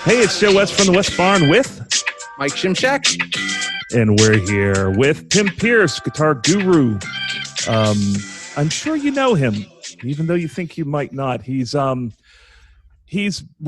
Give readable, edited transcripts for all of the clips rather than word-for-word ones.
Hey, it's Joe West from the West Barn with Mike Shimshack. And we're here with Tim Pierce, guitar guru. I'm sure you know him, even though you think you might not. He's when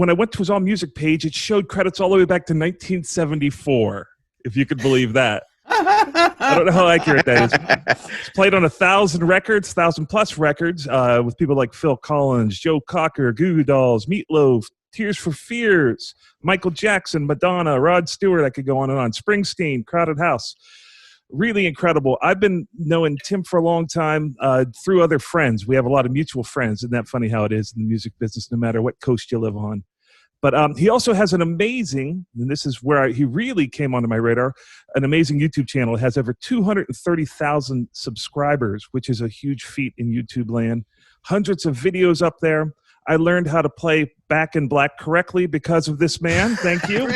I went to his All Music page, it showed credits all the way back to 1974, if you could believe that. I don't know how accurate that is. He's played on 1,000 records, 1,000+ records, with people like Phil Collins, Joe Cocker, Goo Goo Dolls, Meatloaf, Tears for Fears, Michael Jackson, Madonna, Rod Stewart. I could go on and on. Springsteen, Crowded House. Really incredible. I've been knowing Tim for a long time through other friends. We have a lot of mutual friends. Isn't that funny how it is in the music business, no matter what coast you live on? But he also has an amazing, and this is where he really came onto my radar, an amazing YouTube channel. It has over 230,000 subscribers, which is a huge feat in YouTube land. Hundreds of videos up there. I learned how to play Back in Black correctly because of this man. Thank you.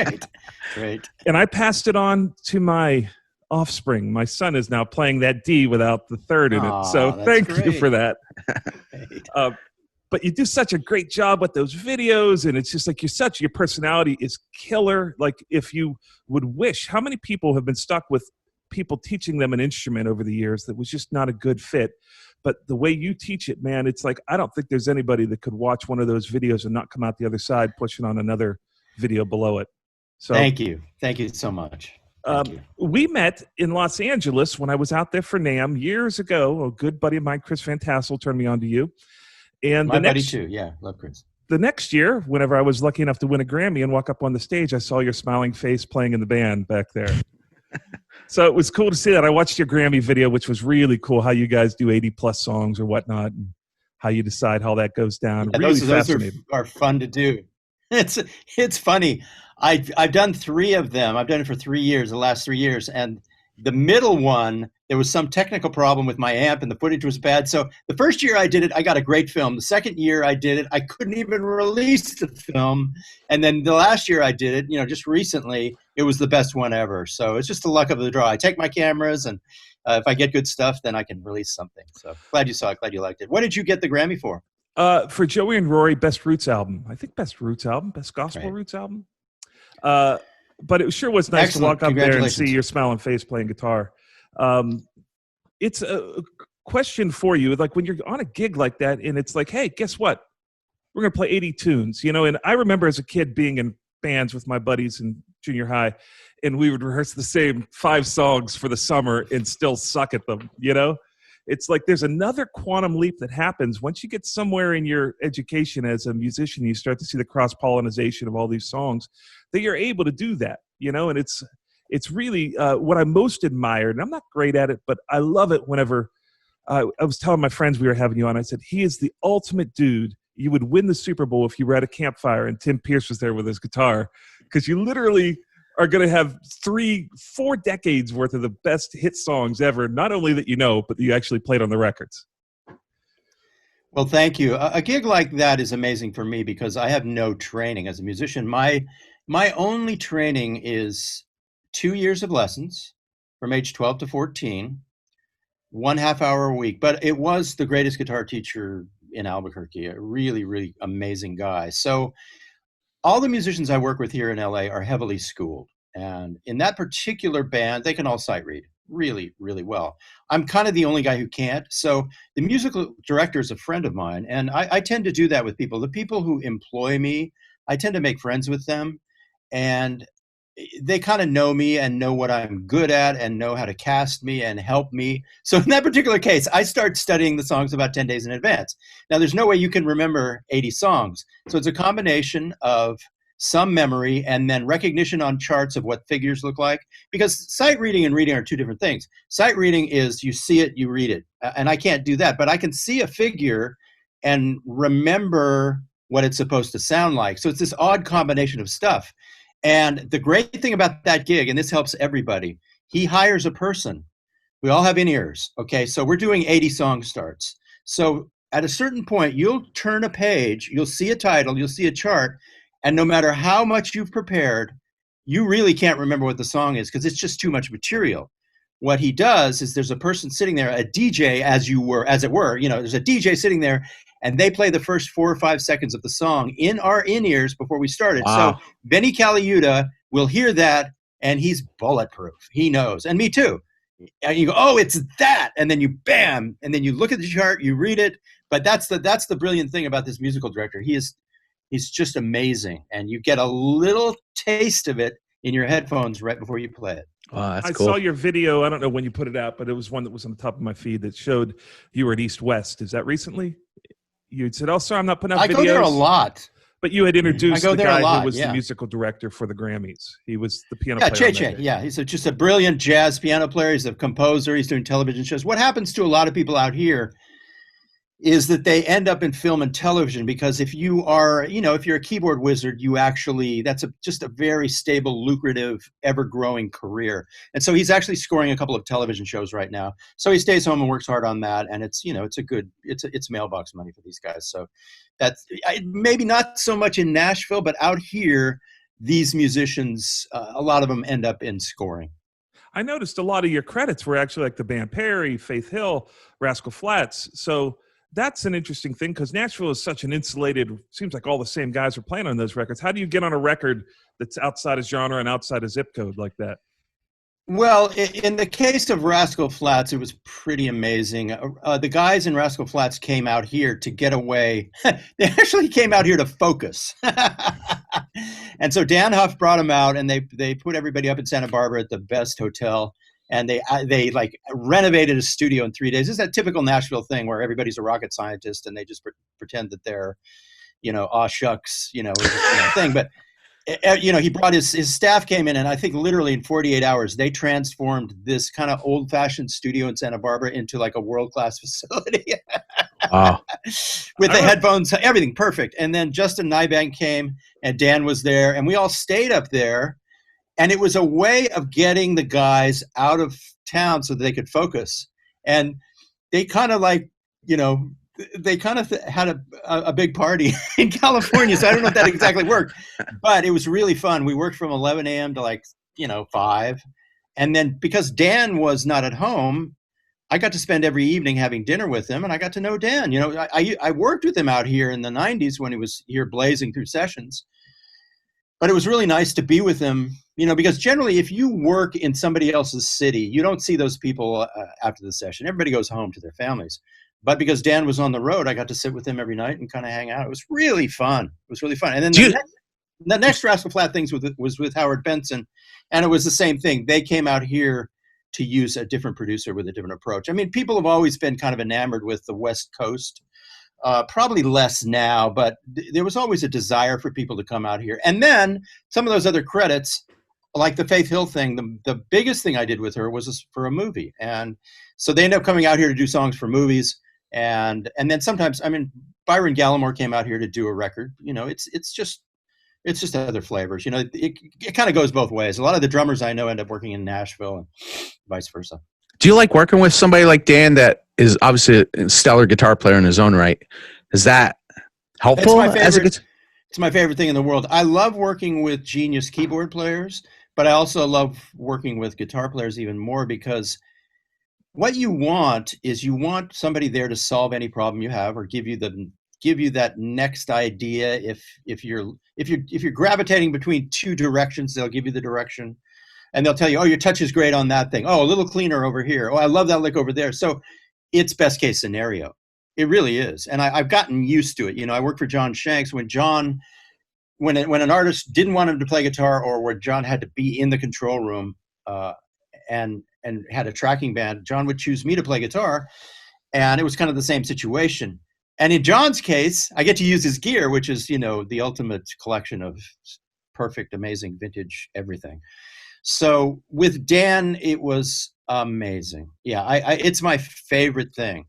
Great. And I passed it on to my offspring. My son is now playing that D without the third in it. So thank you for that. But you do such a great job with those videos, and it's just like your personality is killer. Like, if you would wish, how many people have been stuck with people teaching them an instrument over the years that was just not a good fit? But the way you teach it, man, it's like, I don't think there's anybody that could watch one of those videos and not come out the other side pushing on another video below it. So thank you so much. We met in Los Angeles when I was out there for NAMM years ago. A good buddy of mine, Chris Van Tassel, turned me on to you. And my buddy too. Yeah, love Chris. The next year, whenever I was lucky enough to win a Grammy and walk up on the stage, I saw your smiling face playing in the band back there. So it was cool to see that. I watched your Grammy video, which was really cool, how you guys do 80+ songs or whatnot, and how you decide how that goes down. Yeah, really those are fun to do. It's funny. I've done 3 of them. I've done it for 3 years, the last 3 years. And the middle one, there was some technical problem with my amp and the footage was bad. So the first year I did it, I got a great film. The second year I did it, I couldn't even release the film. And then the last year I did it, just recently, it was the best one ever. So it's just the luck of the draw. I take my cameras, and if I get good stuff, then I can release something. So glad you saw it. Glad you liked it. What did you get the Grammy for? For Joey and Rory, Best Roots Album. I think Best Roots Album, Best Gospel Roots Album. But it sure was nice to walk up there and see your smiling face playing guitar. It's a question for you. Like, when you're on a gig like that and it's like, hey, guess what? We're going to play 80 tunes, And I remember as a kid being in bands with my buddies in junior high, and we would rehearse the same 5 songs for the summer and still suck at them, It's like there's another quantum leap that happens once you get somewhere in your education as a musician. You start to see the cross-pollination of all these songs, that you're able to do that, and it's really what I most admired. And I'm not great at it, but I love it whenever I was telling my friends we were having you on, I said, he is the ultimate dude. You would win the Super Bowl if you were at a campfire and Tim Pierce was there with his guitar, because you literally are going to have 3-4 decades worth of the best hit songs ever, not only that but that you actually played on the records. Well, thank you. A gig like that is amazing for me because I have no training as a musician. My only training is 2 years of lessons from age 12 to 14, 1/2 hour a week. But it was the greatest guitar teacher in Albuquerque, a really, really amazing guy. So all the musicians I work with here in LA are heavily schooled. And in that particular band, they can all sight read really, really well. I'm kind of the only guy who can't. So the musical director is a friend of mine. And I tend to do that with people. The people who employ me, I tend to make friends with them. And they kind of know me and know what I'm good at and know how to cast me and help me. So in that particular case, I start studying the songs about 10 days in advance. Now, there's no way you can remember 80 songs. So it's a combination of some memory and then recognition on charts of what figures look like. Because sight reading and reading are 2 different things. Sight reading is you see it, you read it. And I can't do that. But I can see a figure and remember what it's supposed to sound like. So it's this odd combination of stuff. And the great thing about that gig, and this helps everybody, he hires a person. We all have in-ears, okay? So we're doing 80 song starts. So at a certain point, you'll turn a page, you'll see a title, you'll see a chart, and no matter how much you've prepared, you really can't remember what the song is because it's just too much material. what he does is there's a person sitting there, a DJ, as it were, you know, there's a DJ sitting there, and they play the first 4 or 5 seconds of the song in our in-ears before we started. Wow. So Benny Caliuta will hear that, and he's bulletproof. He knows, and me too. And you go, oh, it's that, and then you bam, and then you look at the chart, you read it. But that's the brilliant thing about this musical director. He's just amazing, and you get a little taste of it in your headphones right before you play it. Wow, that's I cool. saw your video. I don't know when you put it out, but it was one that was on the top of my feed that showed you were at East West. Is that recently? You said, "Oh, sorry, I'm not putting out videos." I go there a lot. But you had introduced the guy who was the musical director for the Grammys. He was the piano player. Che. Yeah, he's just a brilliant jazz piano player. He's a composer. He's doing television shows. What happens to a lot of people out here is that they end up in film and television, because if you are, you know, if you're a keyboard wizard, you actually, that's just a very stable, lucrative, ever-growing career. And so he's actually scoring a couple of television shows right now. So he stays home and works hard on that. And it's, you know, it's mailbox money for these guys. So that's maybe not so much in Nashville, but out here, these musicians, a lot of them end up in scoring. I noticed a lot of your credits were actually like the band Perry, Faith Hill, Rascal Flatts. So that's an interesting thing, because Nashville is such an insulated, seems like all the same guys are playing on those records. How do you get on a record that's outside of genre and outside of zip code like that? Well, in the case of Rascal Flatts, it was pretty amazing. The guys in Rascal Flatts came out here to get away. They actually came out here to focus. And so Dan Huff brought them out, and they put everybody up in Santa Barbara at the best hotel. And they like renovated a studio in 3 days. This is that typical Nashville thing where everybody's a rocket scientist and they just pretend that they're, you know, aw shucks, you know, thing. But, you know, he brought his staff came in, and I think literally in 48 hours, they transformed this kind of old fashioned studio in Santa Barbara into like a world-class facility. Wow. With the headphones, everything perfect. And then Justin Nybank came, and Dan was there, and we all stayed up there. And it was a way of getting the guys out of town so that they could focus. And they kind of like, you know, they kind of had a big party in California. So I don't know if that exactly worked, but it was really fun. We worked from 11 a.m. to like, you know, 5. And then because Dan was not at home, I got to spend every evening having dinner with him, and I got to know Dan. You know, I worked with him out here in the 90s when he was here blazing through sessions. But it was really nice to be with him, you know, because generally if you work in somebody else's city, you don't see those people after the session. Everybody goes home to their families. But because Dan was on the road, I got to sit with him every night and kind of hang out. It was really fun. It was really fun. And then the next Rascal Flatts thing was with Howard Benson, and it was the same thing. They came out here to use a different producer with a different approach. I mean, people have always been kind of enamored with the West Coast. Probably less now, but there was always a desire for people to come out here. And then some of those other credits, like the Faith Hill thing, the biggest thing I did with her was for a movie. And so they ended up coming out here to do songs for movies. And then sometimes, I mean, Byron Gallimore came out here to do a record. You know, it's just other flavors. You know, it kind of goes both ways. A lot of the drummers I know end up working in Nashville and vice versa. Do you like working with somebody like Dan that is obviously a stellar guitar player in his own right? Is that helpful? It's my favorite thing in the world. I love working with genius keyboard players, but I also love working with guitar players even more, because what you want is you want somebody there to solve any problem you have, or give you that next idea. If you're gravitating between two directions, they'll give you the direction. And they'll tell you, oh, your touch is great on that thing. Oh, a little cleaner over here. Oh, I love that lick over there. So it's best case scenario. It really is. And I've gotten used to it. You know, I worked for John Shanks when an artist didn't want him to play guitar, or where John had to be in the control room and had a tracking band, John would choose me to play guitar. And it was kind of the same situation. And in John's case, I get to use his gear, which is, you know, the ultimate collection of perfect, amazing, vintage everything. So with Dan, it was amazing. Yeah, it's my favorite thing.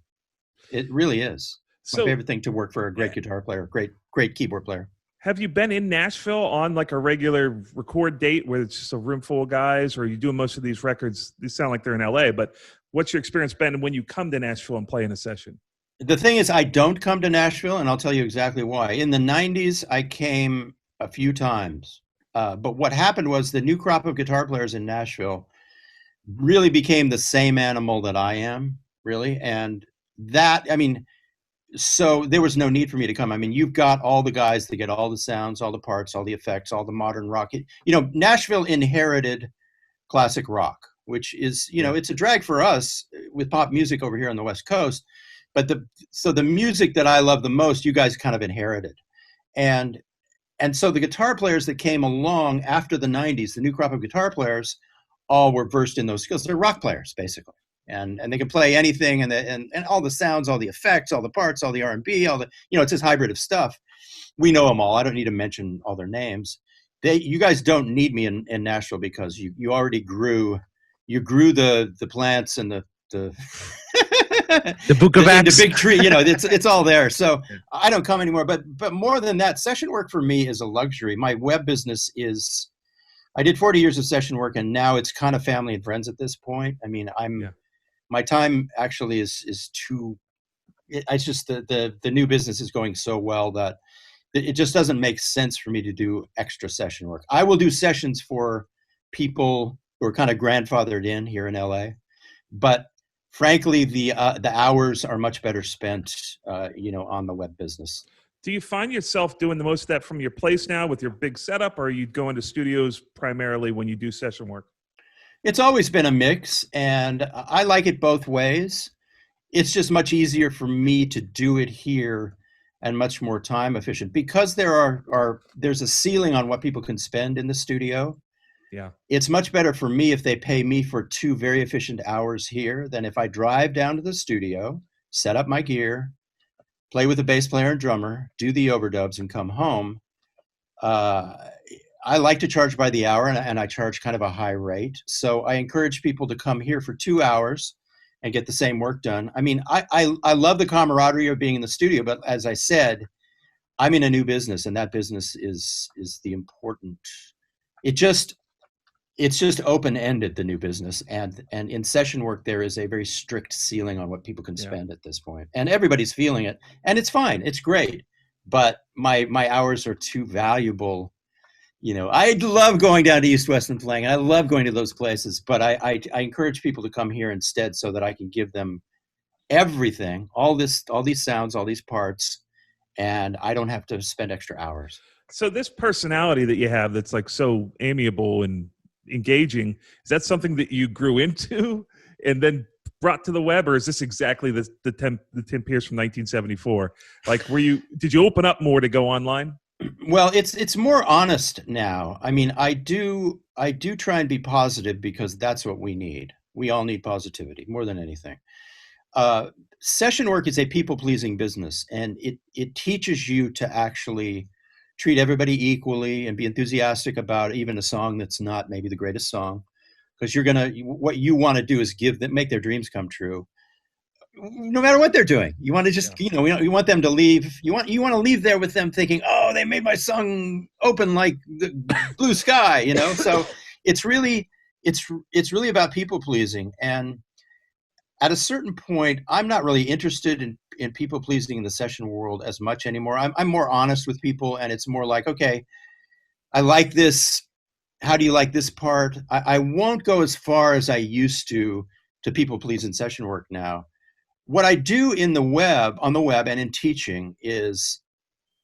It really is. My favorite thing to work for a great guitar player, great keyboard player. Have you been in Nashville on like a regular record date where it's just a room full of guys, or are you doing most of these records? These sound like they're in LA, but what's your experience been when you come to Nashville and play in a session? The thing is, I don't come to Nashville, and I'll tell you exactly why. In the 90s, I came a few times. But what happened was the new crop of guitar players in Nashville, really became the same animal that I am, really. And that, I mean, so there was no need for me to come. I mean, you've got all the guys that get all the sounds, all the parts, all the effects, all the modern rock. You know, Nashville inherited classic rock, which is, you know, it's a drag for us with pop music over here on the West Coast. But the music that I love the most, you guys kind of inherited. And so the guitar players that came along after the 90s, the new crop of guitar players, all were versed in those skills. They're rock players, basically. And they can play anything, and all the sounds, all the effects, all the parts, all the R&B, all the, you know, it's this hybrid of stuff. We know them all. I don't need to mention all their names. You guys don't need me in Nashville because you already grew the plants and the the book of Acts, the big tree. You know, it's all there. So I don't come anymore. But more than that, session work for me is a luxury. My web business is. I did 40 years of session work, and now it's kind of family and friends at this point. I mean, my time actually is too. It's just the new business is going so well that it just doesn't make sense for me to do extra session work. I will do sessions for people who are kind of grandfathered in here in LA, but frankly, the hours are much better spent, you know, on the web business. Do you find yourself doing the most of that from your place now with your big setup, or are you going to studios primarily when you do session work? It's always been a mix, and I like it both ways. It's just much easier for me to do it here and much more time efficient because there's a ceiling on what people can spend in the studio. Yeah. It's much better for me if they pay me for 2 very efficient hours here than if I drive down to the studio, set up my gear, play with the bass player and drummer, do the overdubs, and come home. I like to charge by the hour, and I charge kind of a high rate. So I encourage people to come here for 2 hours and get the same work done. I mean, I love the camaraderie of being in the studio, but as I said, I'm in a new business, and that business is the important. It's just open-ended, the new business, and in session work there is a very strict ceiling on what people can spend at this point, and everybody's feeling it, and it's fine, it's great, but my hours are too valuable. You know, I love going down to East West and playing, and I love going to those places, but I encourage people to come here instead so that I can give them everything, all these sounds, all these parts, and I don't have to spend extra hours. So this personality that you have that's like so amiable and engaging, is that something that you grew into and then brought to the web, or is this exactly the Tim Pierce from 1974? Like, did you open up more to go online? Well, it's more honest now. I mean, I do try and be positive because that's what we need. We all need positivity more than anything. Session work is a people-pleasing business, and it teaches you to actually treat everybody equally and be enthusiastic about even a song that's not maybe the greatest song, because what you want to do is make their dreams come true. No matter what they're doing, you want to just, you know, you want them to leave. You want to leave there with them thinking, oh, they made my song open like the blue sky, you know? So it's really about people pleasing. And at a certain point, I'm not really interested in people pleasing in the session world as much anymore. I'm more honest with people, and it's more like, okay, I like this. How do you like this part? I won't go as far as I used to people please in session work now. What I do on the web and in teaching is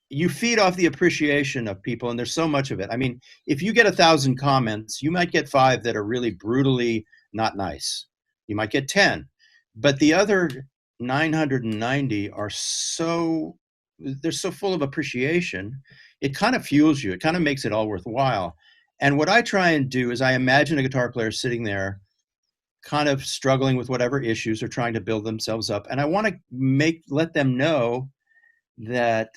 you feed off the appreciation of people, and there's so much of it. I mean, if you get 1,000 comments, you might get 5 that are really brutally not nice. You might get 10, but the other 990 are they're so full of appreciation. It kind of fuels you. It kind of makes it all worthwhile. And what I try and do is I imagine a guitar player sitting there kind of struggling with whatever issues or trying to build themselves up. And I want to let them know that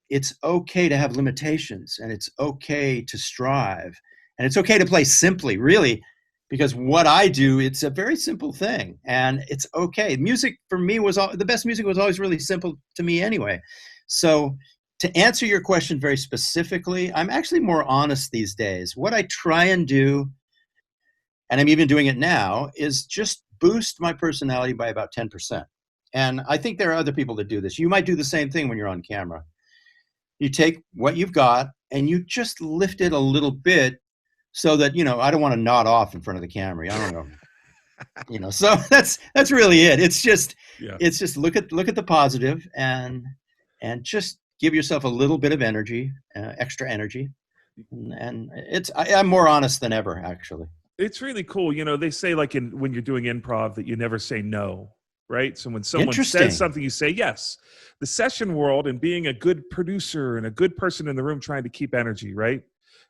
it's okay to have limitations, and it's okay to strive, and it's okay to play simply, really, because what I do, it's a very simple thing, and it's okay. Music for me the best music was always really simple to me anyway. So to answer your question very specifically, I'm actually more honest these days. What I try and do, and I'm even doing it now, is just boost my personality by about 10%. And I think there are other people that do this. You might do the same thing when you're on camera. You take what you've got and you just lift it a little bit so that, you know, I don't want to nod off in front of the camera. I don't know. So that's really it. It's just Yeah. it's just look at the positive and just give yourself a little bit of energy, extra energy, and I'm more honest than ever, actually. It's really cool. They say like when you're doing improv that you never say no, right? So when someone says something, you say yes. The session world and being a good producer and a good person in the room trying to keep energy, right?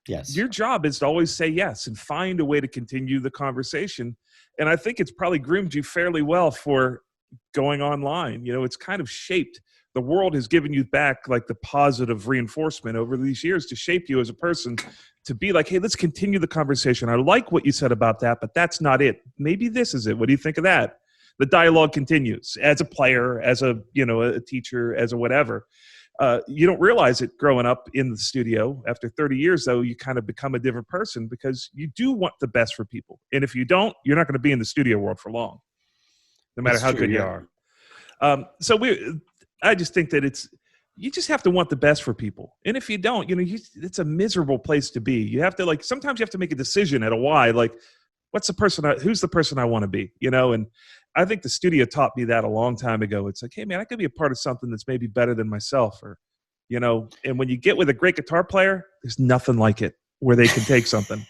Yes. Your job is to always say yes and find a way to continue the conversation. And I think it's probably groomed you fairly well for going online. It's kind of shaped. The world has given you back like the positive reinforcement over these years to shape you as a person, to be like, hey, let's continue the conversation. I like what you said about that, but that's not it. Maybe this is it. What do you think of that? The dialogue continues as a player, as a teacher, as a whatever. You don't realize it growing up in the studio. After 30 years, though, you kind of become a different person because you do want the best for people. And if you don't, you're not going to be in the studio world for long, no matter how good you are. I just think that you just have to want the best for people. And if you don't, it's a miserable place to be. You have to sometimes you have to make a decision at a why, like, who's the person I want to be, and I think the studio taught me that a long time ago. It's like, hey man, I could be a part of something that's maybe better than myself, or, and when you get with a great guitar player, there's nothing like it where they can take something.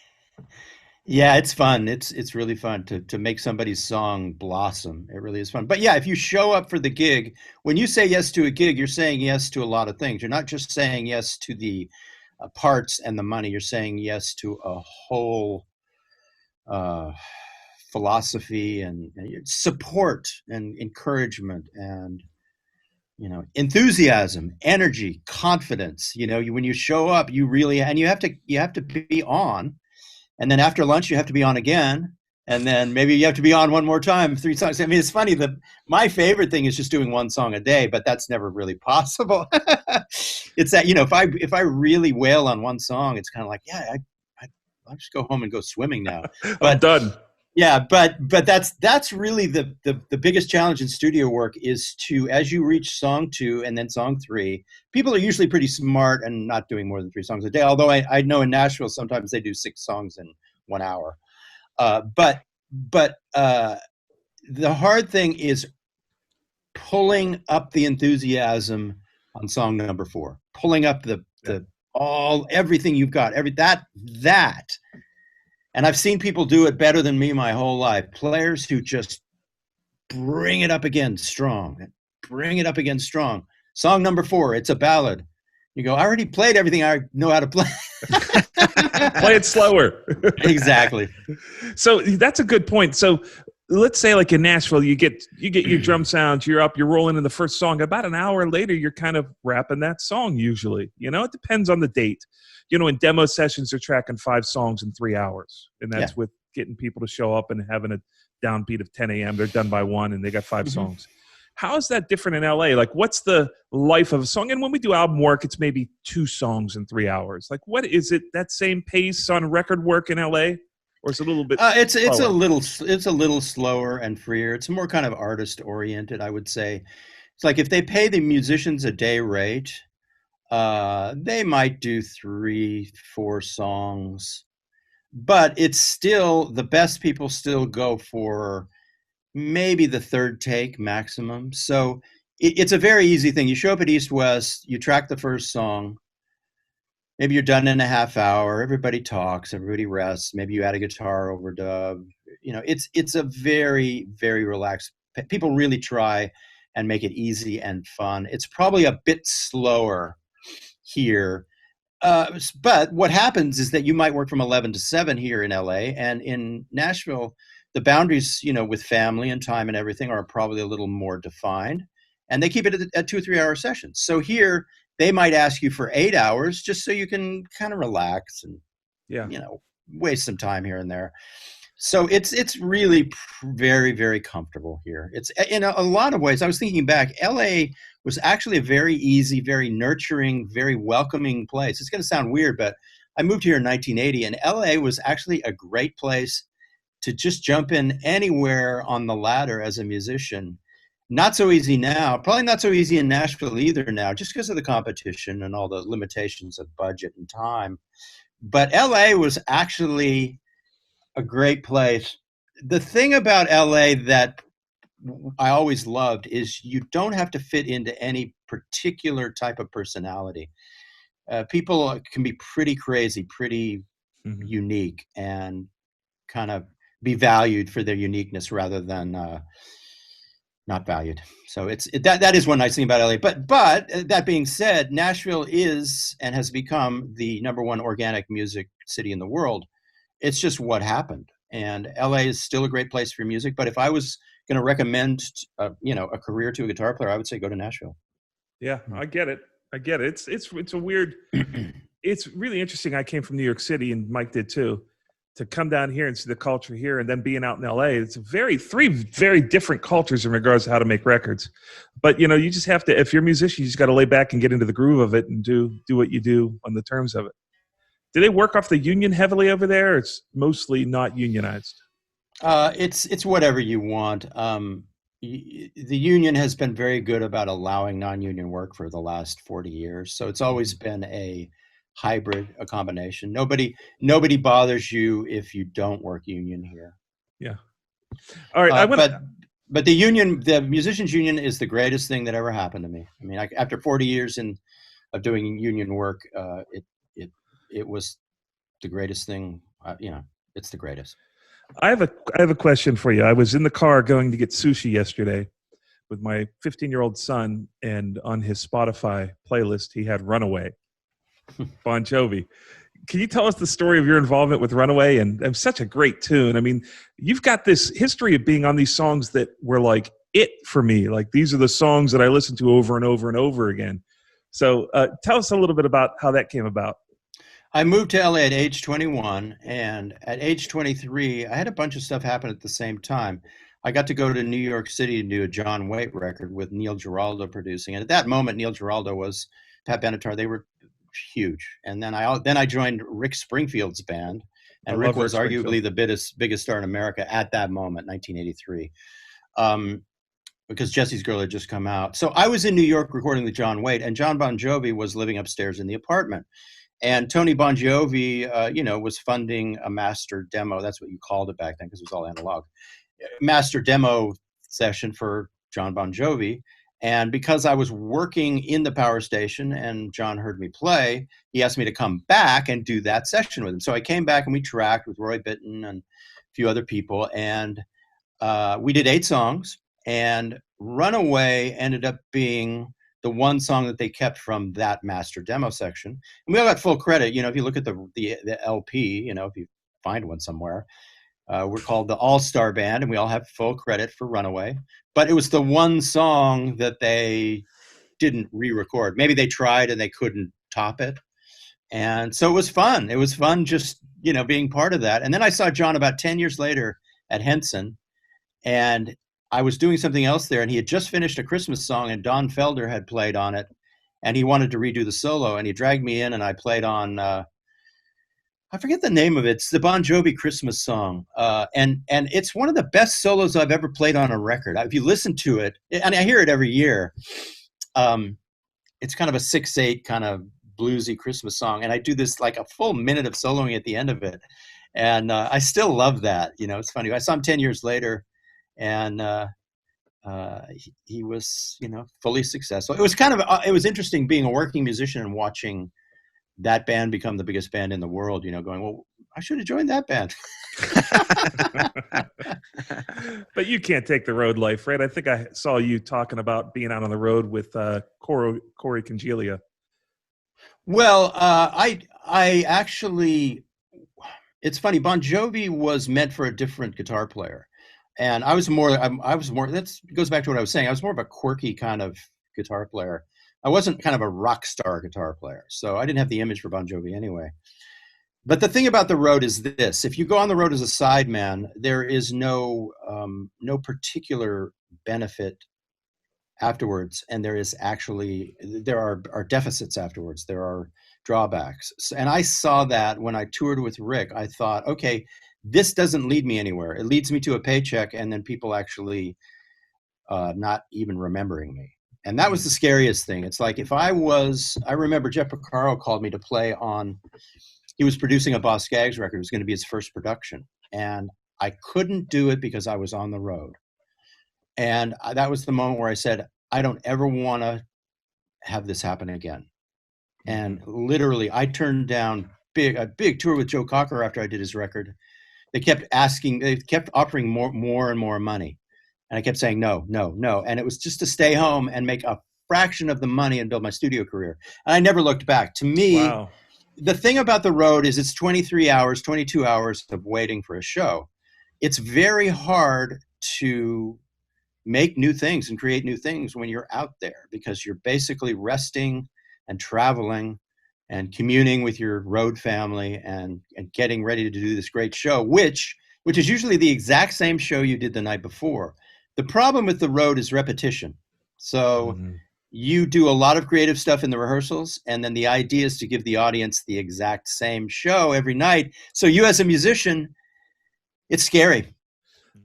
Yeah, it's fun. It's really fun to make somebody's song blossom. It really is fun. But yeah, if you show up for the gig, when you say yes to a gig, you're saying yes to a lot of things. You're not just saying yes to the parts and the money. You're saying yes to a whole philosophy and support and encouragement and enthusiasm, energy, confidence. When you show up, you have to be on. And then after lunch, you have to be on again. And then maybe you have to be on one more time, 3 songs. I mean, it's funny that my favorite thing is just doing one song a day, but that's never really possible. It's that, if I really wail on one song, it's kind of like, yeah, I'll just go home and go swimming now. But I'm done. Yeah, but that's really the biggest challenge in studio work is to, as you reach song 2 and then song 3, people are usually pretty smart and not doing more than 3 songs a day. Although I know in Nashville sometimes they do 6 songs in 1 hour. But the hard thing is pulling up the enthusiasm on song number 4, pulling up everything you've got, that. And I've seen people do it better than me my whole life. Players who just bring it up again strong. Song number 4, it's a ballad. You go, I already played everything I know how to play. Play it slower. Exactly. So that's a good point. So let's say like in Nashville, you get your drum sounds, you're up, you're rolling in the first song. About an hour later, you're kind of rapping that song usually. It depends on the date. In demo sessions, they're tracking 5 songs in 3 hours. And that's with getting people to show up and having a downbeat of 10 a.m. They're done by 1 and they got 5 songs. How is that different in LA? Like, what's the life of a song? And when we do album work, it's maybe 2 songs in 3 hours. Like, what is it, that same pace on record work in LA? Or it's a little bit it's a little slower and freer. It's more kind of artist oriented, I would say. It's like if they pay the musicians a day rate, they might do 3-4 songs, but it's still, the best people still go for maybe the 3rd take maximum. So it's a very easy thing. You show up at East West, you track the first song, maybe you're done in a half hour, everybody talks, everybody rests, maybe you add a guitar overdub. It's a very, very relaxed, people really try and make it easy and fun. It's probably a bit slower here. But what happens is that you might work from 11 to 7 here in LA, and in Nashville, the boundaries, with family and time and everything are probably a little more defined, and they keep it at 2 or 3 hour sessions. So here they might ask you for 8 hours just so you can kind of relax and, waste some time here and there. So it's really very, very comfortable here. It's in a lot of ways. I was thinking back, LA was actually a very easy, very nurturing, very welcoming place. It's going to sound weird, but I moved here in 1980, and LA was actually a great place to just jump in anywhere on the ladder as a musician. Not so easy now, probably not so easy in Nashville either now, just because of the competition and all the limitations of budget and time. But LA was actually a great place the thing about LA that I always loved is you don't have to fit into any particular type of personality. People can be pretty crazy, pretty unique, and kind of be valued for their uniqueness rather than not valued. So that is one nice thing about LA. But that being said, Nashville is and has become the #1 organic music city in the world. It's just what happened. And LA is still a great place for music. But if I was going to recommend, a career to a guitar player, I would say go to Nashville. Yeah, I get it. It's a weird. It's really interesting. I came from New York City, and Mike did too. To come down here and see the culture here, and then being out in LA, it's three very different cultures in regards to how to make records. But you just have to. If you're a musician, you just got to lay back and get into the groove of it and do what you do on the terms of it. Do they work off the union heavily over there? Or it's mostly not unionized. It's whatever you want. The union has been very good about allowing non-union work for the last 40 years. So it's always been a hybrid, a combination. Nobody bothers you if you don't work union here. Yeah. All right. But the musicians union is the greatest thing that ever happened to me. I mean, after 40 years of doing union work, it was the greatest thing. It's the greatest. I have a question for you. I was in the car going to get sushi yesterday with my 15-year-old son, and on his Spotify playlist, he had Runaway, Bon Jovi. Can you tell us the story of your involvement with Runaway? And such a great tune. I mean, you've got this history of being on these songs that were like it for me. Like, these are the songs that I listen to over and over and over again. So tell us a little bit about how that came about. I moved to LA at age 21, and at age 23, I had a bunch of stuff happen at the same time. I got to go to New York City to do a John Waite record with Neil Giraldo producing. And at that moment, Neil Giraldo was Pat Benatar. They were huge. And then I joined Rick Springfield's band, and Rick was arguably the biggest star in America at that moment, 1983, because Jesse's Girl had just come out. So I was in New York recording with John Waite, and John Bon Jovi was living upstairs in the apartment. And Tony Bon Jovi, was funding a master demo. That's what you called it back then, because it was all analog. Master demo session for John Bon Jovi. And because I was working in the power station and John heard me play, he asked me to come back and do that session with him. So I came back and we tracked with Roy Bittan and a few other people. And we did 8 songs. And Runaway ended up being the one song that they kept from that master demo section. And we all got full credit. If you look at the LP, if you find one somewhere, we're called the All-Star Band, and we all have full credit for Runaway. But it was the one song that they didn't re-record. Maybe they tried and they couldn't top it. And so it was fun. It was fun just, being part of that. And then I saw John about 10 years later at Henson, and I was doing something else there, and he had just finished a Christmas song, and Don Felder had played on it, and he wanted to redo the solo, and he dragged me in, and I played on, I forget the name of it. It's the Bon Jovi Christmas song, and it's one of the best solos I've ever played on a record. If you listen to it, and I hear it every year, it's kind of a 6/8 kind of bluesy Christmas song, and I do this like a full minute of soloing at the end of it, and I still love that. It's funny. I saw him 10 years later, and he was, fully successful. It was it was interesting being a working musician and watching that band become the biggest band in the world, going, well, I should have joined that band. But you can't take the road life, right? I think I saw you talking about being out on the road with Corey Congelia. Well, I actually, it's funny. Bon Jovi was meant for a different guitar player. And I was more, that goes back to what I was saying. I was more of a quirky kind of guitar player. I wasn't kind of a rock star guitar player. So I didn't have the image for Bon Jovi anyway. But the thing about the road is this: if you go on the road as a sideman, there is no particular benefit afterwards. And there are deficits afterwards. There are drawbacks. And I saw that when I toured with Rick. I thought, okay, this doesn't lead me anywhere. It leads me to a paycheck, and then people actually not even remembering me. And that was the scariest thing. It's like I remember Jeff Porcaro called me to play on, he was producing a Boss Skaggs record. It was going to be his first production. And I couldn't do it because I was on the road. And that was the moment where I said, I don't ever want to have this happen again. And literally, I turned down a big tour with Joe Cocker after I did his record. They kept offering more and more money. And I kept saying, no. And it was just to stay home and make a fraction of the money and build my studio career. And I never looked back. To me, the thing about the road is it's 23 hours, 22 hours of waiting for a show. It's very hard to make new things and create new things when you're out there, because you're basically resting and traveling and communing with your road family and getting ready to do this great show, which is usually the exact same show you did the night before. The problem with the road is repetition. So you do a lot of creative stuff in the rehearsals, and then the idea is to give the audience the exact same show every night. So you as a musician, it's scary.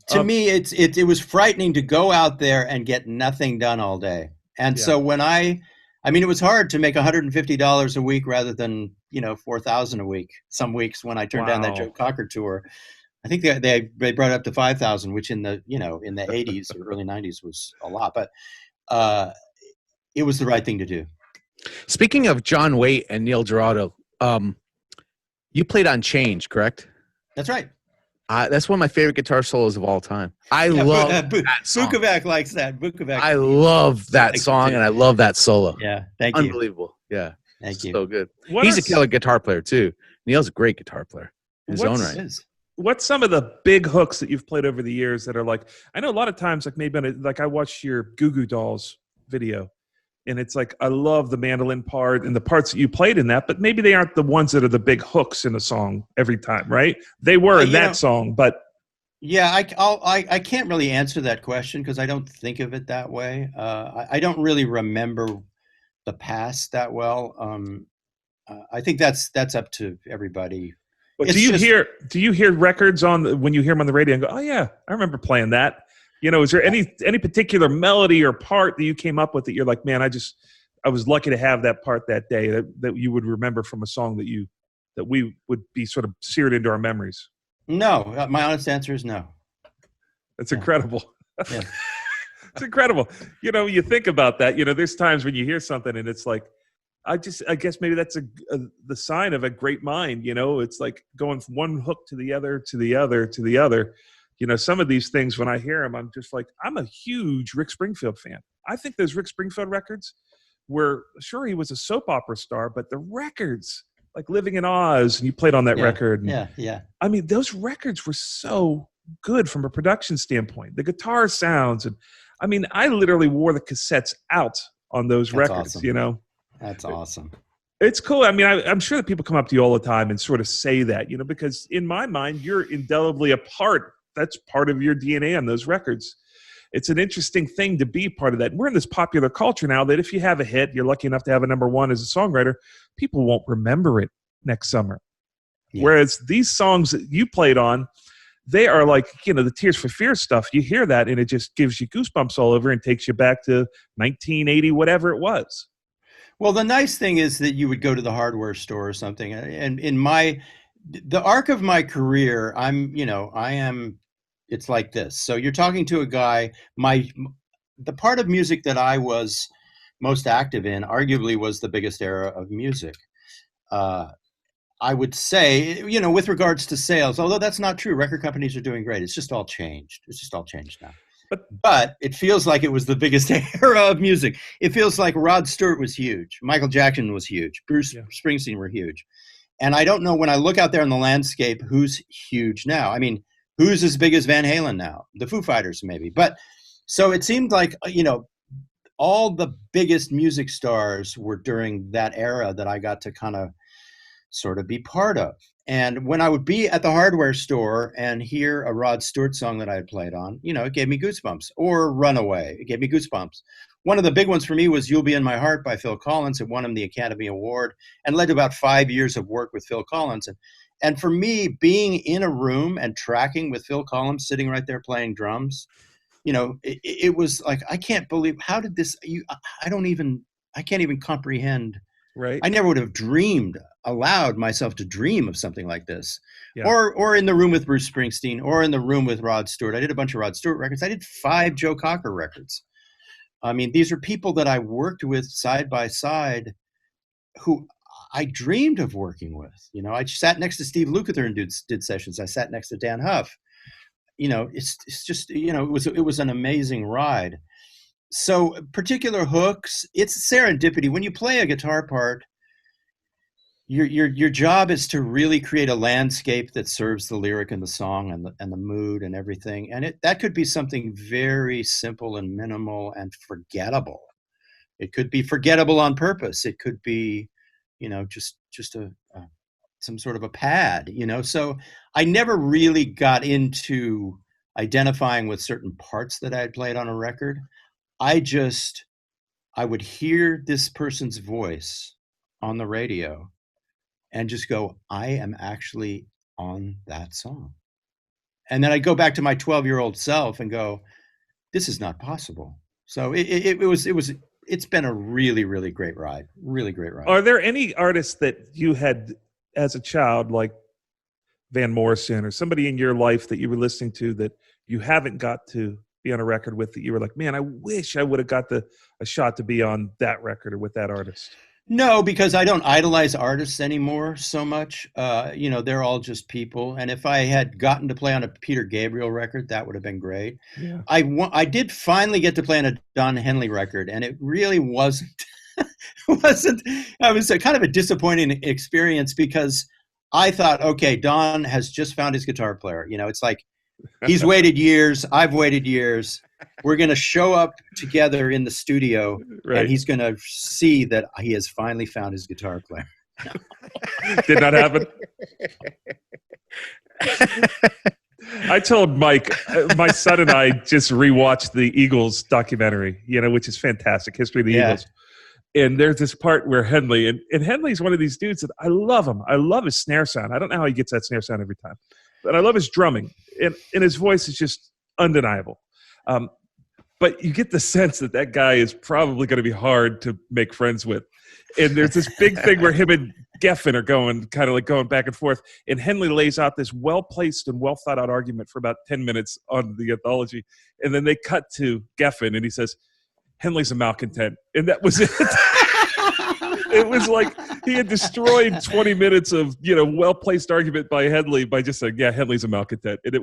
To me, it was frightening to go out there and get nothing done all day. And so when it was hard to make $150 a week rather than, $4,000 a week. Some weeks when I turned down that Joe Cocker tour, I think they brought it up to $5,000, which in the 80s or early 90s was a lot, but it was the right thing to do. Speaking of John Waite and Neil Giraldo, you played on Change, correct? That's right. That's one of my favorite guitar solos of all time. I love that song. Bukovac likes that. Bukovac. I love that song, and I love that solo. Yeah, thank you. Unbelievable. Yeah, thank you. So good. He's a killer guitar player too. Neil's a great guitar player in his own right. What's some of the big hooks that you've played over the years that are like? I know a lot of times, like maybe I watched your Goo Goo Dolls video, and it's like I love the mandolin part and the parts that you played in that, but maybe they aren't the ones that are the big hooks in a song every time, right? They were in that song, but yeah, I can't really answer that question because I don't think of it that way. I don't really remember the past that well. I think that's up to everybody. But do you hear records when you hear them on the radio and go, oh yeah, I remember playing that? Is there any particular melody or part that you came up with that you're like, man, I was lucky to have that part that day that you would remember from a song that we would be sort of seared into our memories? No, my honest answer is no. That's incredible. Yeah. It's incredible. You think about that. There's times when you hear something and it's like, I guess maybe that's the sign of a great mind. It's like going from one hook to the other, to the other, to the other. Some of these things, when I hear them, I'm just like, I'm a huge Rick Springfield fan. I think those Rick Springfield records were, sure, he was a soap opera star, but the records, like Living in Oz, and you played on that record. And, yeah. I mean, those records were so good from a production standpoint. The guitar sounds. And I mean, I literally wore the cassettes out on those records, awesome. That's awesome. It's cool. I mean, I'm sure that people come up to you all the time and sort of say that, because in my mind, you're indelibly a part. That's part of your DNA on those records. It's an interesting thing to be part of that. We're in this popular culture now that if you have a hit, you're lucky enough to have a number one as a songwriter, people won't remember it next summer. Yeah. Whereas these songs that you played on, they are like, the Tears for Fears stuff. You hear that and it just gives you goosebumps all over and takes you back to 1980, whatever it was. Well, the nice thing is that you would go to the hardware store or something. And in the arc of my career, it's like this. So you're talking to a guy, the part of music that I was most active in arguably was the biggest era of music. I would say, with regards to sales, although that's not true, record companies are doing great. It's just all changed. It's just all changed now. But it feels like it was the biggest era of music. It feels like Rod Stewart was huge. Michael Jackson was huge. Bruce Springsteen were huge. And I don't know, when I look out there in the landscape, who's huge now. I mean, who's as big as Van Halen now? The Foo Fighters, maybe. But so it seemed like, all the biggest music stars were during that era that I got to kind of sort of be part of. And when I would be at the hardware store and hear a Rod Stewart song that I had played on, it gave me goosebumps. Or Runaway, it gave me goosebumps. One of the big ones for me was You'll Be in My Heart by Phil Collins. It won him the Academy Award and led to about 5 years of work with Phil Collins. And for me, being in a room and tracking with Phil Collins sitting right there playing drums, it was like, I can't believe, how did this, I can't even comprehend Right. I never would have allowed myself to dream of something like this. Yeah. Or in the room with Bruce Springsteen, or in the room with Rod Stewart. I did a bunch of Rod Stewart records. I did 5 Joe Cocker records. I mean, these are people that I worked with side by side who I dreamed of working with. You know, I sat next to Steve Lukather and did sessions. I sat next to Dan Huff. You know, it's just, you know, it was an amazing ride. So particular hooks, it's serendipity. When you play a guitar part, your job is to really create a landscape that serves the lyric and the song and the mood and everything. And that could be something very simple and minimal and forgettable. It could be forgettable on purpose. It could be, you know, just some sort of a pad, you know. So I never really got into identifying with certain parts that I had played on a record. I would hear this person's voice on the radio and just go, I am actually on that song. And then I go back to my 12-year-old self and go, this is not possible. So it's been a really, really great ride. Really great ride. Are there any artists that you had as a child, like Van Morrison or somebody in your life that you were listening to that you haven't got to be on a record with, that you were like, man, I wish I would have got a shot to be on that record or with that artist? No, because I don't idolize artists anymore so much. You know, they're all just people. And if I had gotten to play on a Peter Gabriel record, that would have been great. Yeah. I did finally get to play on a Don Henley record, and it really wasn't. I was kind of a disappointing experience, because I thought, okay, Don has just found his guitar player. You know, it's like he's waited years. I've waited years. We're going to show up together in the studio, right, and he's going to see that he has finally found his guitar player. Did not happen. I told Mike, my son and I just rewatched the Eagles documentary, you know, which is fantastic, History of the Eagles. And there's this part where Henley, and Henley's one of these dudes that I love him. I love his snare sound. I don't know how he gets that snare sound every time, but I love his drumming, and his voice is just undeniable. But you get the sense that guy is probably going to be hard to make friends with. And there's this big thing where him and Geffen are going back and forth. And Henley lays out this well-placed and well-thought-out argument for about 10 minutes on the anthology. And then they cut to Geffen, and he says, Henley's a malcontent. And that was it. It was like he had destroyed 20 minutes of, you know, well-placed argument by Henley by just saying, yeah, Henley's a malcontent. And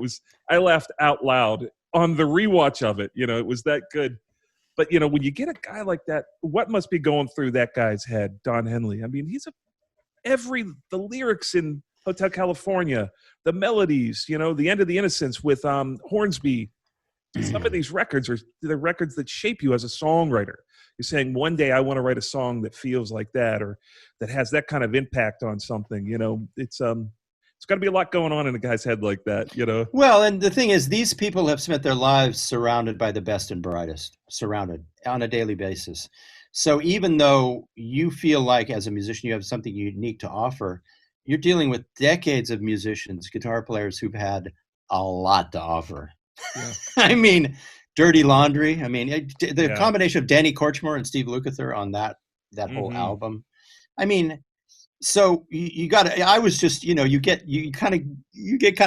I laughed out loud on the rewatch of it. You know, it was that good. But, you know, when you get a guy like that, what must be going through that guy's head, Don Henley? I mean, the lyrics in Hotel California, the melodies, you know, The End of the Innocents with Hornsby. Some of these records are the records that shape you as a songwriter. You're saying, one day I want to write a song that feels like that, or that has that kind of impact on something. You know, it's got to be a lot going on in a guy's head like that, you know? Well, and the thing is, these people have spent their lives surrounded by the best and brightest, surrounded on a daily basis. So even though you feel like as a musician you have something unique to offer, you're dealing with decades of musicians, guitar players who've had a lot to offer. Yeah. I mean, Dirty Laundry. I mean, the combination of Danny Korchmar and Steve Lukather on that whole album. I mean, so you got to. I was just, you know, you get kind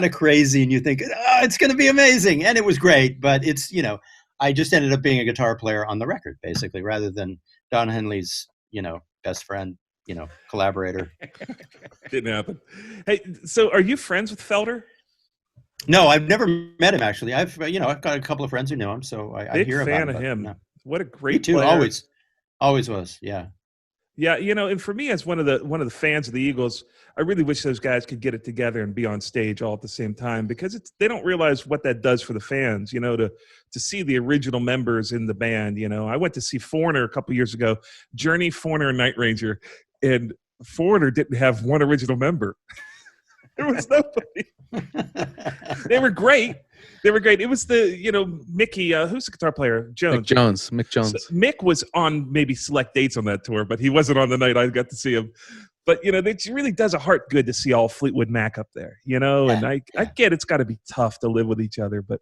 of crazy, and you think, oh, it's going to be amazing, and it was great. But it's, you know, I just ended up being a guitar player on the record, basically, rather than Don Henley's, you know, best friend, you know, collaborator. Didn't happen. Hey, so are you friends with Felder? No, I've never met him, actually. I've got a couple of friends who know him, so I hear about him. Big fan of him. No. What a great Me too, player. Always was, yeah. Yeah, you know, and for me as one of the fans of the Eagles, I really wish those guys could get it together and be on stage all at the same time, because they don't realize what that does for the fans, you know, to see the original members in the band. You know, I went to see Foreigner a couple years ago, Journey, Foreigner, and Night Ranger, and Foreigner didn't have one original member. There was nobody. They were great. It was Mickey, who's the guitar player? Mick Jones. So Mick was on maybe select dates on that tour, but he wasn't on the night I got to see him. But, you know, it really does a heart good to see all Fleetwood Mac up there, you know, and I get it's got to be tough to live with each other, but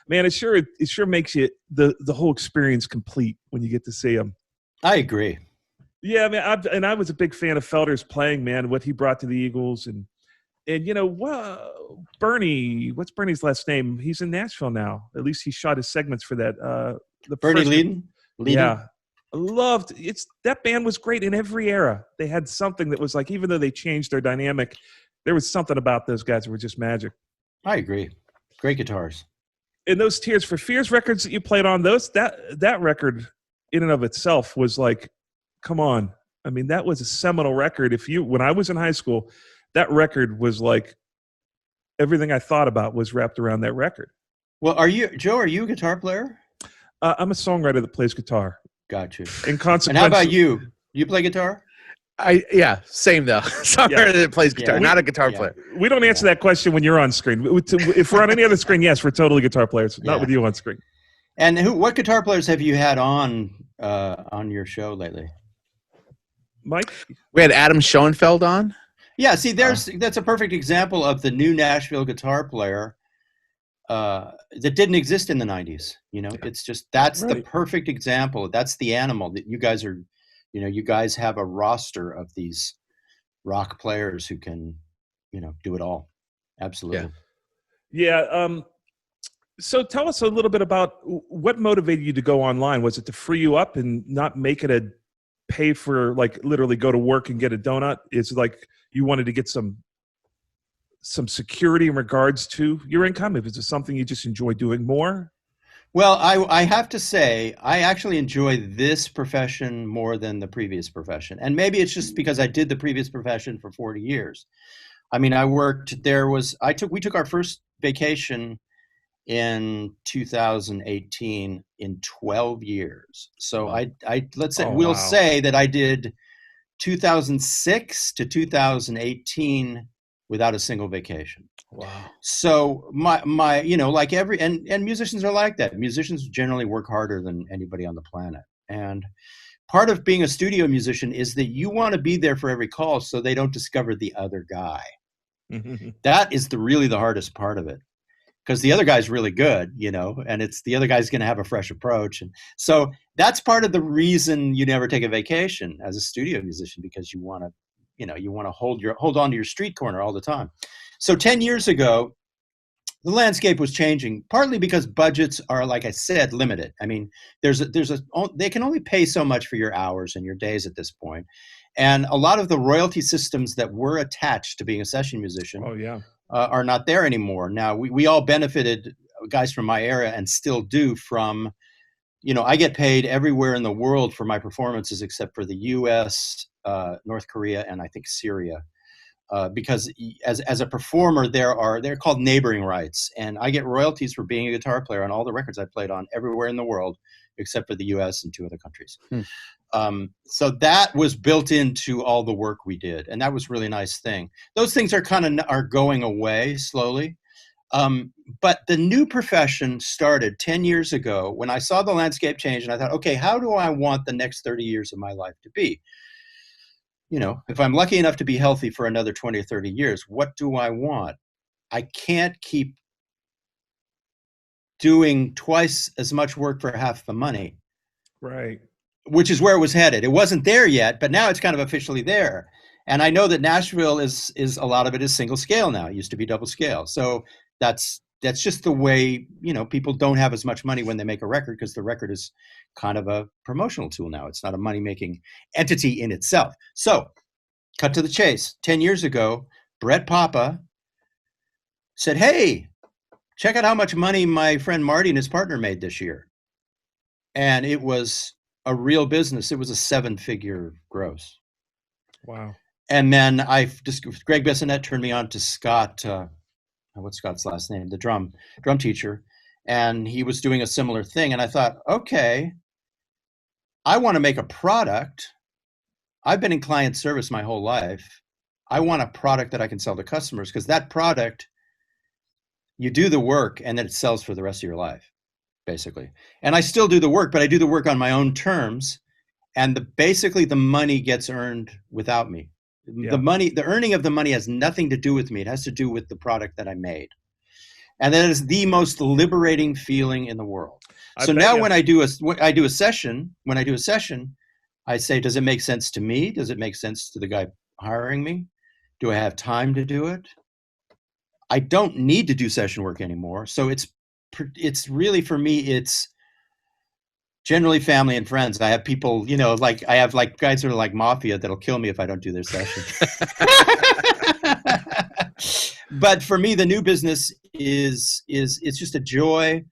man, it sure makes you the whole experience complete when you get to see them. I agree. Yeah, I mean, I was a big fan of Felder's playing, man. What he brought to the Eagles, and Bernie. What's Bernie's last name? He's in Nashville now. At least he shot his segments for that. The Bernie Leadon. Yeah, I loved it. That band was great in every era. They had something that was like, even though they changed their dynamic, there was something about those guys that were just magic. I agree. Great guitars. And those Tears for Fears records that you played on, that record in and of itself was like, come on. I mean, that was a seminal record. When I was in high school, that record was like everything I thought about was wrapped around that record. Well, Joe, are you a guitar player? I'm a songwriter that plays guitar. Got you. In consequence, and how about you? You play guitar? Same though. Songwriter that plays guitar, not a guitar player. We don't answer that question when you're on screen. If we're on any other screen, yes, we're totally guitar players. Not with you on screen. And what guitar players have you had on your show lately? Mike? We had Adam Schoenfeld on. Yeah, see, that's a perfect example of the new Nashville guitar player that didn't exist in the 90s. It's just, that's the perfect example. That's the animal that you guys are, you guys have a roster of these rock players who can, do it all. Absolutely. Yeah. So tell us a little bit about what motivated you to go online. Was it to free you up and not make it a pay for, like, literally go to work and get a donut? Is it like you wanted to get some security in regards to your income? If it's something you just enjoy doing more? Well, I have to say, I actually enjoy this profession more than the previous profession. And maybe it's just because I did the previous profession for 40 years. I mean, we took our first vacation in 2018 in 12 years. So we'll say that I did 2006 to 2018 without a single vacation. Wow. So my like and musicians are like that. Musicians generally work harder than anybody on the planet. And part of being a studio musician is that you want to be there for every call so they don't discover the other guy. That is really the hardest part of it. Because the other guy's really good, and it's the other guy's going to have a fresh approach. And so that's part of the reason you never take a vacation as a studio musician, because you want to hold on to your street corner all the time. So 10 years ago, the landscape was changing, partly because budgets are, like I said, limited. I mean, they can only pay so much for your hours and your days at this point. And a lot of the royalty systems that were attached to being a session musician are not there anymore. Now, we all benefited, guys from my era, and still do, from, I get paid everywhere in the world for my performances except for the US, North Korea, and I think Syria. Because as a performer, they're called neighboring rights. And I get royalties for being a guitar player on all the records I played on everywhere in the world, except for the US and 2 other countries. So that was built into all the work we did. And that was a really nice thing. Those things are going away slowly. But the new profession started 10 years ago when I saw the landscape change, and I thought, okay, how do I want the next 30 years of my life to be? If I'm lucky enough to be healthy for another 20 or 30 years, what do I want? I can't keep doing twice as much work for half the money. Right. Which is where it was headed. It wasn't there yet, but now it's kind of officially there. And I know that Nashville is a lot of it is single scale now. It used to be double scale. So that's just the way, people don't have as much money when they make a record, because the record is kind of a promotional tool now. It's not a money-making entity in itself. So, cut to the chase. 10 years ago, Brett Papa said, hey, check out how much money my friend Marty and his partner made this year. And it was a real business. It was a 7-figure gross. Wow. And then Greg Bissonette turned me on to Scott, what's Scott's last name? The drum teacher. And he was doing a similar thing. And I thought, okay, I want to make a product. I've been in client service my whole life. I want a product that I can sell to customers, because that product, you do the work and then it sells for the rest of your life, basically. And I still do the work, but I do the work on my own terms. And basically the money gets earned without me. Yeah. The earning of the money has nothing to do with me. It has to do with the product that I made. And that is the most liberating feeling in the world. So now when I do a session, I say, does it make sense to me? Does it make sense to the guy hiring me? Do I have time to do it? I don't need to do session work anymore. So it's really, for me, it's generally family and friends. I have people, like I have like guys that are like mafia that'll kill me if I don't do their session. But for me, the new business is it's just a joy.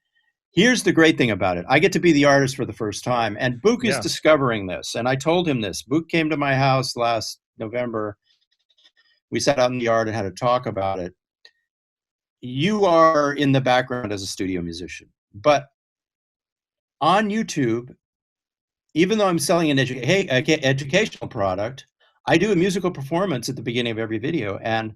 Here's the great thing about it. I get to be the artist for the first time, and Book is discovering this. And I told him this. Book came to my house last November. We sat out in the yard and had a talk about it. You are in the background as a studio musician, but on YouTube, even though I'm selling an educational product, I do a musical performance at the beginning of every video, and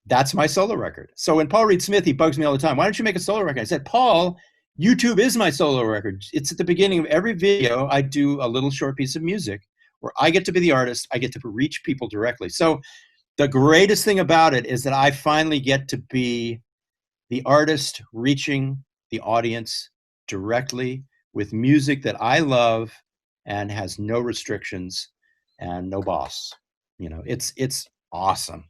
that's my solo record. So when Paul Reed Smith, he bugs me all the time, why don't you make a solo record? I said, Paul, YouTube is my solo record. It's at the beginning of every video. I do a little short piece of music where I get to be the artist. I get to reach people directly. So the greatest thing about it is that I finally get to be the artist reaching the audience directly with music that I love and has no restrictions and no boss. It's awesome.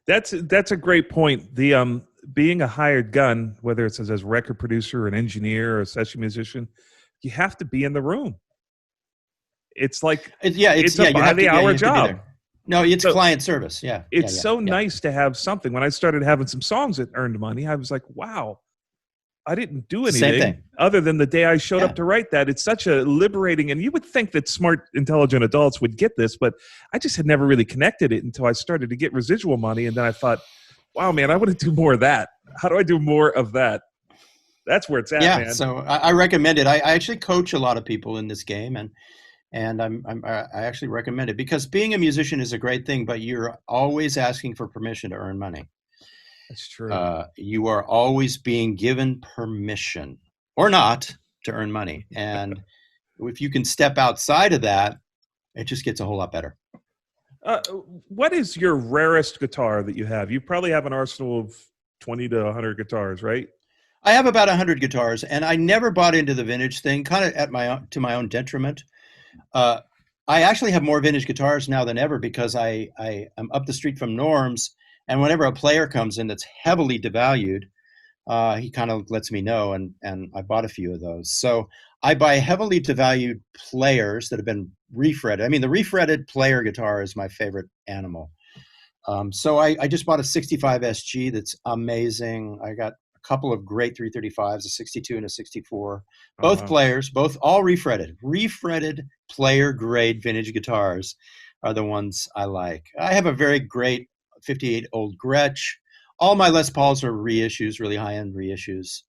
That's a great point. The being a hired gun, whether it's as a record producer, or an engineer, or a session musician, you have to be in the room. It's like it's a by-the-hour job. No, it's client service. Yeah, it's nice to have something. When I started having some songs that earned money, I was like, wow, I didn't do anything other than the day I showed up to write that. It's such a liberating, and you would think that smart, intelligent adults would get this, but I just had never really connected it until I started to get residual money. And then I thought, wow, man, I want to do more of that. How do I do more of that? That's where it's at, man. So I recommend it. I actually coach a lot of people in this game, and I actually recommend it because being a musician is a great thing, but you're always asking for permission to earn money. That's true. You are always being given permission or not to earn money. And if you can step outside of that, it just gets a whole lot better. What is your rarest guitar that you have? You probably have an arsenal of 20 to 100 guitars, right? I have about 100 guitars, and I never bought into the vintage thing, kind of to my own detriment. I actually have more vintage guitars now than ever because I am up the street from Norm's. And whenever a player comes in that's heavily devalued, he kind of lets me know, and I bought a few of those. So I buy heavily devalued players that have been refretted. I mean, the refretted player guitar is my favorite animal. So I just bought a 65 SG that's amazing. I got a couple of great 335s, a 62 and a 64. Both players, all refretted. Refretted player grade vintage guitars are the ones I like. I have a very great 58 old Gretsch. All my Les Pauls are reissues, really high-end reissues.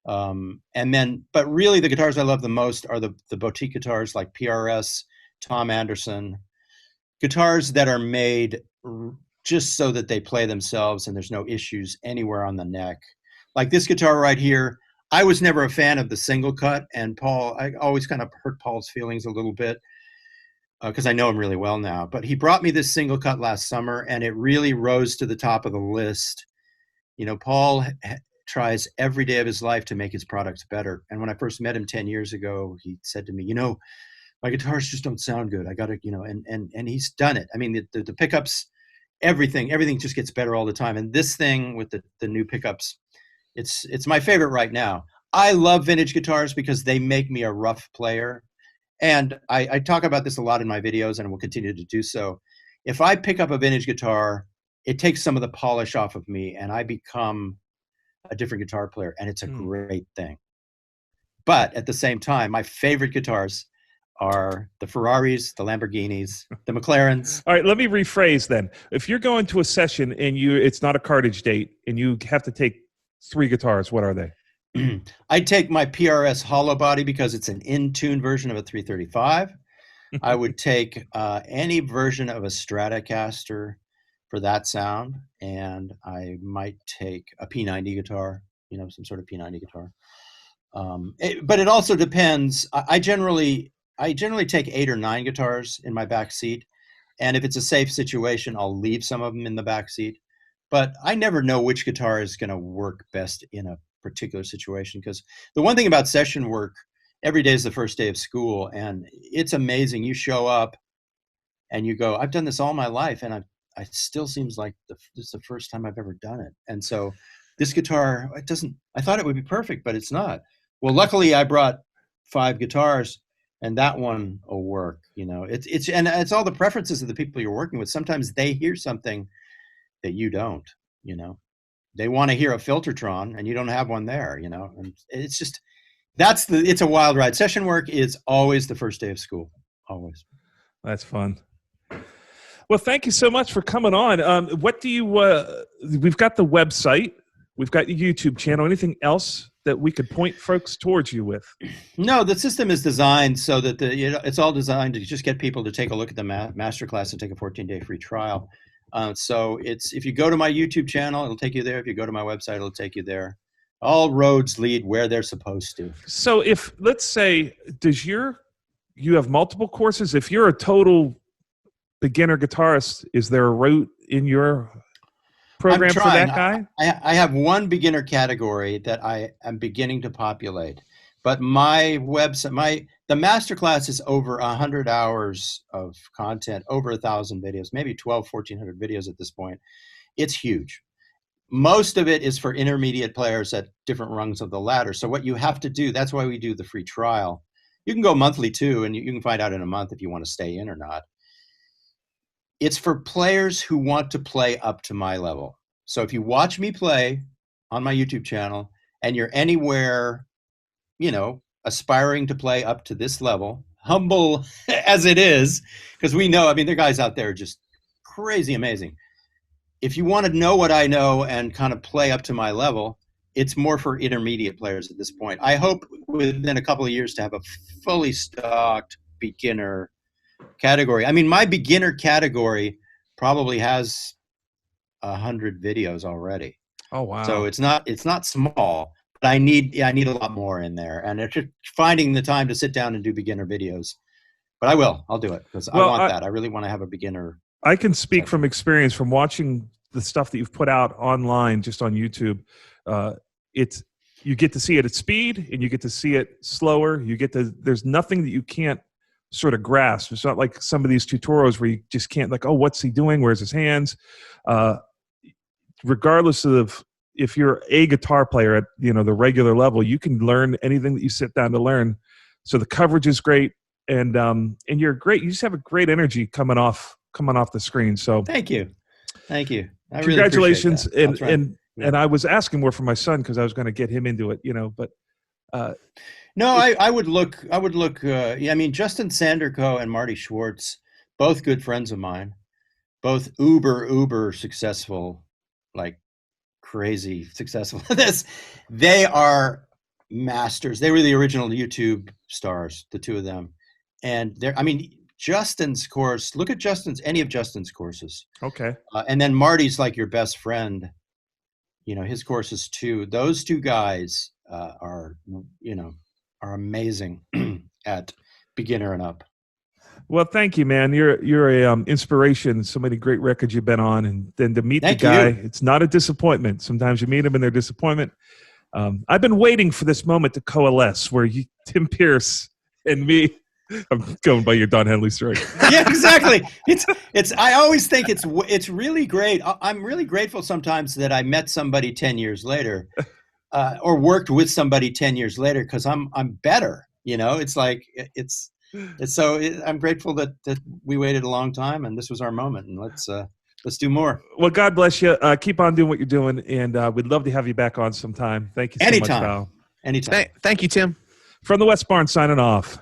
But really the guitars I love the most are the boutique guitars like PRS, Tom Anderson, guitars that are made just so that they play themselves and there's no issues anywhere on the neck. Like this guitar right here, I was never a fan of the single cut, and I always kind of hurt Paul's feelings a little bit. Because I know him really well now. But he brought me this single cut last summer, and it really rose to the top of the list. Paul tries every day of his life to make his products better. And when I first met him 10 years ago, he said to me, my guitars just don't sound good. I got to, and he's done it. I mean, the pickups, everything just gets better all the time. And this thing with the new pickups, it's my favorite right now. I love vintage guitars because they make me a rough player. And I talk about this a lot in my videos, and will continue to do so. If I pick up a vintage guitar, it takes some of the polish off of me, and I become a different guitar player, and it's a great thing. But at the same time, my favorite guitars are the Ferraris, the Lamborghinis, the McLarens. All right, let me rephrase then. If you're going to a session and it's not a cartage date, and you have to take 3 guitars, what are they? I'd take my PRS hollow body because it's an in-tune version of a 335. I would take any version of a Stratocaster for that sound, and I might take a P90 guitar, some sort of P90 guitar. But it also depends. I generally take 8 or 9 guitars in my back seat, and if it's a safe situation, I'll leave some of them in the back seat. But I never know which guitar is going to work best in a particular situation, because the one thing about session work, every day is the first day of school, and it's amazing. You show up and you go, I've done this all my life, and it still seems like it's the first time I've ever done it. And so this guitar, I thought it would be perfect, but it's not. Well, luckily I brought 5 guitars, and that one will work. It's all the preferences of the people you're working with. Sometimes they hear something that you don't, they want to hear a Filtertron and you don't have one there, and it's just, it's a wild ride. Session work is always the first day of school. Always. That's fun. Well, thank you so much for coming on. What do you, we've got the website, we've got your YouTube channel, anything else that we could point folks towards you with? No, the system is designed so that it's all designed to just get people to take a look at the masterclass and take a 14-day free trial. So if you go to my YouTube channel, it'll take you there. If you go to my website, it'll take you there. All roads lead where they're supposed to. So if, let's say, you have multiple courses? If you're a total beginner guitarist, is there a route in your program for that guy? I have one beginner category that I am beginning to populate, but my website, the masterclass is over 100 hours of content, over 1,000 videos, maybe 1,400 videos at this point. It's huge. Most of it is for intermediate players at different rungs of the ladder. So what you have to do, that's why we do the free trial. You can go monthly too, and you can find out in a month if you want to stay in or not. It's for players who want to play up to my level. So if you watch me play on my YouTube channel and you're anywhere, aspiring to play up to this level, humble as it is, because we know, there are guys out there just crazy amazing. If you want to know what I know and kind of play up to my level, it's more for intermediate players at this point. I hope within a couple of years to have a fully stocked beginner category. My beginner category probably has 100 videos already. Oh wow! So it's not small, but I need a lot more in there, and it's just finding the time to sit down and do beginner videos. But I'll do it because I want that. I really want to have a beginner. I can speak from experience from watching the stuff that you've put out online, just on YouTube. You get to see it at speed, and you get to see it slower. There's nothing that you can't sort of grasp. It's not like some of these tutorials where you just can't, like, oh, what's he doing? Where's his hands? Regardless of if you're a guitar player at the regular level, you can learn anything that you sit down to learn. So the coverage is great, and you're great. You just have a great energy coming off the screen. So thank you. I congratulations. Really appreciate that. And I was asking more for my son because I was going to get him into it, but. No, I would look. Justin Sanderco and Marty Schwartz, both good friends of mine, both uber successful, like crazy successful at this. They are masters. They were the original YouTube stars, the two of them. And Justin's course, look at any of Justin's courses. Okay. And then Marty's like your best friend. His courses too. Those two guys are amazing at beginner and up. Well, thank you, man. You're a inspiration. So many great records you've been on, and then to meet the guy, it's not a disappointment. Sometimes you meet them and they're disappointment. I've been waiting for this moment to coalesce, where Tim Pierce and me. I'm going by your Don Henley story. Yeah, exactly. It's. I always think it's really great. I'm really grateful sometimes that I met somebody 10 years later, or worked with somebody 10 years later, because I'm better. It's like it's so. I'm grateful that we waited a long time, and this was our moment. And let's do more. Well, God bless you. Keep on doing what you're doing, and we'd love to have you back on sometime. Thank you so much, pal. Anytime. Thank you, Tim. From the West Barn, signing off.